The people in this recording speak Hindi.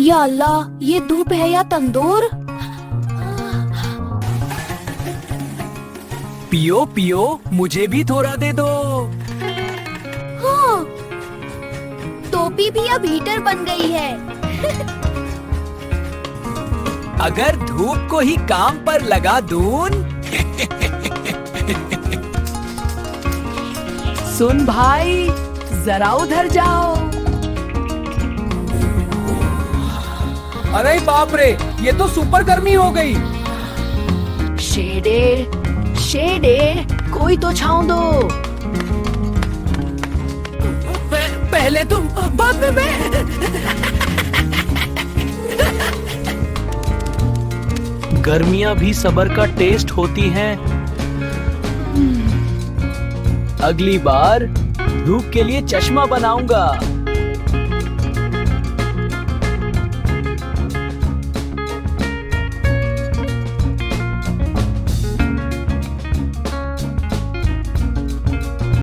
या अल्लाह, ये धूप है या तंदूर। पियो पियो, मुझे भी थोड़ा दे दो। हाँ, टोपी भी अब हीटर बन गई है। अगर धूप को ही काम पर लगा दूं। सुन भाई, जरा उधर जाओ। अरे बाप रे, ये तो सुपर गर्मी हो गई। शेडे, शेडे, कोई तो छांव दो। पहले तुम, बाद में मैं। गर्मियां भी सबर का टेस्ट होती हैं। अगली बार धूप के लिए चश्मा बनाऊंगा।